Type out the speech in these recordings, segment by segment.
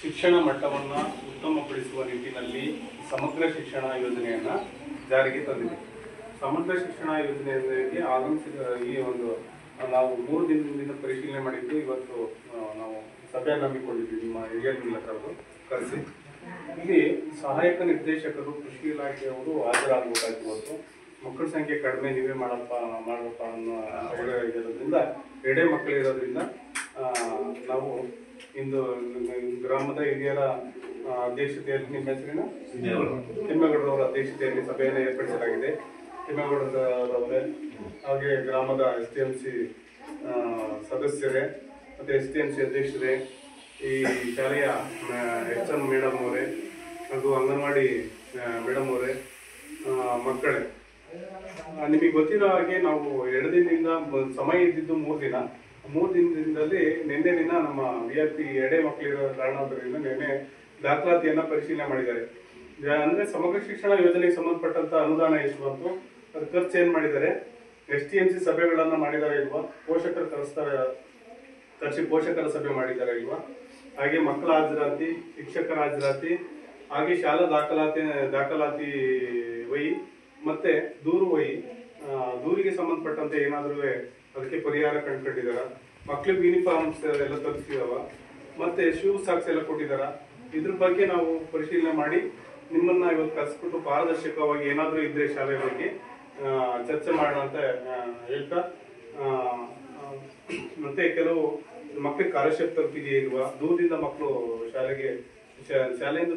ಶಿಕ್ಷಣ ಮಟ್ಟವನ್ನು ಉತ್ತಮಪಡಿಸುವ ನಿಟ್ಟಿನಲ್ಲಿ ಸಮಗ್ರ ಶಿಕ್ಷಣ ಯೋಜನೆಯನ್ನು ಜಾರಿಗೆ ತಂದಿದೆ. ಸಮಗ್ರ ಶಿಕ್ಷಣ ಯೋಜನೆಯಲ್ಲಿ ಆಗಮಿಸಿದ ಈ ಒಂದು ನಾವು 3 ದಿನದಿಂದ ಪರಿಶೀಲನೆ ಮಾಡಿದ್ದು. ಇವತ್ತು ನಾವು ಸಭೆಯನ್ನು ಹಮ್ಮಿಕೊಂಡಿದ್ವಿ ನಿಮ್ಮ ಹಿರಿಯ ಮೂಲಕರು ಕರೆಸಿ. ಇಲ್ಲಿ ಸಹಾಯಕ ನಿರ್ದೇಶಕರು, ಕೃಷಿ ಇಲಾಖೆಯವರು ಹಾಜರಾಗಬೇಕಾಗಿ ಇವತ್ತು ಮಕ್ಕಳ ಸಂಖ್ಯೆ ಕಡಿಮೆ, ನೀವೇ ಮಾಡಪ್ಪ ಅನ್ನೋ ಇರೋದ್ರಿಂದ, ಎಡೆ ಮಕ್ಕಳಿರೋದ್ರಿಂದ ನಾವು ಇಂದು ಗ್ರಾಮದ ಹಿರಿಯರ ಅಧ್ಯಕ್ಷತೆಯಲ್ಲಿ, ನಿಮ್ಮ ಹೆಸರಿನ ತಿಮ್ಮೇಗೌಡರವರ ಅಧ್ಯಕ್ಷತೆಯಲ್ಲಿ ಸಭೆಯನ್ನು ಏರ್ಪಡಿಸಲಾಗಿದೆ. ತಿಮ್ಮೇಗೌಡರವರೇ, ಹಾಗೆ ಗ್ರಾಮದ STMC ಸದಸ್ಯರೇ ಮತ್ತು STMC ಅಧ್ಯಕ್ಷರೇ, ಈ ಶಾಲೆಯ HM ಮೇಡಮ್ ಅವರೇ ಹಾಗೂ ಅಂಗನವಾಡಿ ಮೇಡಮ್ ಅವರೇ, ಮಕ್ಕಳೇ, ನಿಮಗೆ ಗೊತ್ತಿರೋ ಹಾಗೆ ನಾವು 2 ದಿನದಿಂದ ಸಮಯ ಇದ್ದಿದ್ದು 3 ದಿನ. 3 ದಿನದಲ್ಲಿ ನಿನ್ನೆ ದಿನ ನಮ್ಮ VIP ಎಡೆ ಮಕ್ಕಳಿರೋ ಕಾರಣದಿಂದ ನಿನ್ನೆ ದಾಖಲಾತಿಯನ್ನ ಪರಿಶೀಲನೆ ಮಾಡಿದ್ದಾರೆ. ಅಂದ್ರೆ ಸಮಗ್ರ ಶಿಕ್ಷಣ ಯೋಜನೆಗೆ ಸಂಬಂಧಪಟ್ಟಂತ ಅನುದಾನ ಎಷ್ಟು ಬಂತು, ಅದು ಖರ್ಚು ಏನ್ ಮಾಡಿದ್ದಾರೆ, STMC ಸಭೆಗಳನ್ನ ಮಾಡಿದಾರೆ ಇಲ್ವಾ, ಪೋಷಕರು ಕರೆಸಿ ಪೋಷಕರ ಸಭೆ ಮಾಡಿದ್ದಾರೆ ಇಲ್ವಾ, ಹಾಗೆ ಮಕ್ಕಳ ಹಾಜರಾತಿ, ಶಿಕ್ಷಕರ ಹಾಜರಾತಿ, ಹಾಗೆ ಶಾಲಾ ದಾಖಲಾತಿ ವಹಿ ಮತ್ತೆ ದೂರು ವಹಿ, ದೂರಿಗೆ ಸಂಬಂಧಪಟ್ಟಂತೆ ಏನಾದರೂ ಅದಕ್ಕೆ ಪರಿಹಾರ ಕಂಡುಕೊಂಡಿದಾರ, ಮಕ್ಳಿಗೆ ಯೂನಿಫಾರ್ಮ್ಸ್ ಎಲ್ಲ ತರಿಸಿದಾವ, ಮತ್ತೆ ಶೂ ಸಾಕ್ಸ್ ಎಲ್ಲ ಕೊಟ್ಟಿದಾರ. ಇದ್ರ ಬಗ್ಗೆ ನಾವು ಪರಿಶೀಲನೆ ಮಾಡಿ ನಿಮ್ಮನ್ನ ಇವತ್ತು ಕರೆಸ್ಬಿಟ್ಟು ಪಾರದರ್ಶಕವಾಗಿ ಏನಾದರೂ ಇದ್ರೆ ಶಾಲೆ ಬಗ್ಗೆ ಚರ್ಚೆ ಮಾಡೋಣ ಅಂತ ಹೇಳ್ತಾ, ಮತ್ತೆ ಕೆಲವು ಮಕ್ಕಳಿಗೆ ಸ್ಕಾಲರ್ಶಿಪ್ ತಲುಪಿದೆಯೇ ಇಲ್ವಾ, ದೂರದಿಂದ ಮಕ್ಕಳು ಶಾಲೆಯಿಂದ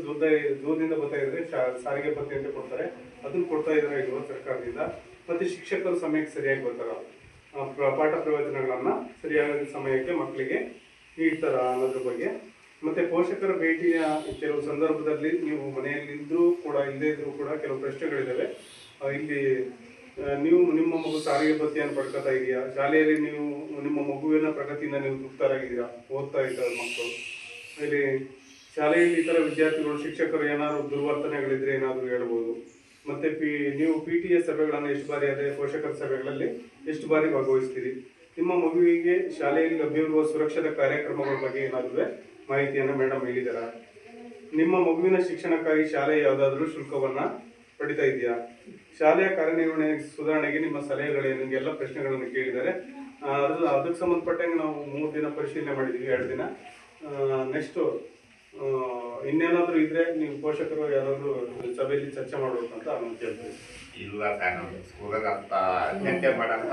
ದೂರದಿಂದ ಬರ್ತಾ ಇದ್ರೆ ಸಾರಿಗೆ ಭತ್ಯೆ ಅಂತ ಕೊಡ್ತಾರೆ, ಅದನ್ನ ಕೊಡ್ತಾ ಇದ್ರೆ ಇಲ್ವಾ ಸರ್ಕಾರದಿಂದ, ಮತ್ತೆ ಶಿಕ್ಷಕರು ಸಮಯಕ್ಕೆ ಸರಿಯಾಗಿ ಬರ್ತಾರ, ಪಾಠ ಪ್ರವಚನಗಳನ್ನ ಸರಿಯಾದ ಸಮಯಕ್ಕೆ ಮಕ್ಕಳಿಗೆ ನೀಡ್ತಾರ ಅನ್ನೋದ್ರ ಬಗ್ಗೆ, ಮತ್ತೆ ಪೋಷಕರ ಭೇಟಿಯ ಕೆಲವು ಸಂದರ್ಭದಲ್ಲಿ ನೀವು ಮನೆಯಲ್ಲಿ ಇದ್ರೂ ಕೂಡ ಇಲ್ಲದೇ ಇದ್ರೂ ಕೂಡ ಕೆಲವು ಪ್ರಶ್ನೆಗಳಿದ್ದಾವೆ. ಇಲ್ಲಿ ನೀವು ನಿಮ್ಮ ಮಗು ಸಾರಿಗೆ ಭತ್ಯೆಯನ್ನು ಪಡ್ಕೊತಾ ಇದೆಯಾ, ಶಾಲೆಯಲ್ಲಿ ನೀವು ನಿಮ್ಮ ಮಗುವಿನ ಪ್ರಗತಿಯಿಂದ ನೀವು ತೃಪ್ತರಾಗಿದ್ದೀರಾ, ಓದ್ತಾ ಇದ್ದಾರೆ ಮಕ್ಕಳು, ಇಲ್ಲಿ ಶಾಲೆಯಲ್ಲಿ ಇತರ ವಿದ್ಯಾರ್ಥಿಗಳು ಶಿಕ್ಷಕರು ಏನಾದ್ರು ದುರ್ವರ್ತನೆಗಳಿದ್ರೆ ಏನಾದ್ರು ಹೇಳ್ಬೋದು. ಮತ್ತೆ ನೀವು PTA ಸಭೆಗಳನ್ನು ಎಷ್ಟು ಬಾರಿ, ಅದೇ ಪೋಷಕರ ಸಭೆಗಳಲ್ಲಿ ಎಷ್ಟು ಬಾರಿ ಭಾಗವಹಿಸ್ತೀರಿ, ನಿಮ್ಮ ಮಗುವಿಗೆ ಶಾಲೆಯಲ್ಲಿ ಲಭ್ಯವಿರುವ ಸುರಕ್ಷತಾ ಕಾರ್ಯಕ್ರಮಗಳ ಬಗ್ಗೆ ಏನಾದರೂ ಮಾಹಿತಿಯನ್ನು ಮೇಡಮ್ ಹೇಳಿದಾರ, ನಿಮ್ಮ ಮಗುವಿನ ಶಿಕ್ಷಣಕ್ಕಾಗಿ ಶಾಲೆ ಯಾವುದಾದ್ರೂ ಶುಲ್ಕವನ್ನ ಪಡಿತಾ ಇದೆಯಾ, ಶಾಲೆಯ ಕಾರ್ಯನಿರ್ವಹಣೆ ಸುಧಾರಣೆಗೆ ನಿಮ್ಮ ಸಲಹೆಗಳೇನು, ಎಲ್ಲ ಪ್ರಶ್ನೆಗಳನ್ನು ಕೇಳಿದ್ದಾರೆ. ಅದಕ್ಕೆ ಸಂಬಂಧಪಟ್ಟಂಗೆ ನಾವು 3 ದಿನ ಪರಿಶೀಲನೆ ಮಾಡಿದ್ದೀವಿ, 2 ದಿನ. ನೆಕ್ಸ್ಟ್ ಇನ್ನೇನಾದ್ರೂ ಇದ್ರೆ ನೀವು ಪೋಷಕರು ಯಾರಾದ್ರೂ ಸಭೆಯಲ್ಲಿ ಚರ್ಚೆ ಮಾಡ್ಬೇಕು ಅಂತ ನಾನು ಕೇಳ್ತೀನಿ. ಇಲ್ಲ ಸ್ಕೂಲಾಗ ಅಂತ ಚರ್ಚೆ ಮಾಡಂತ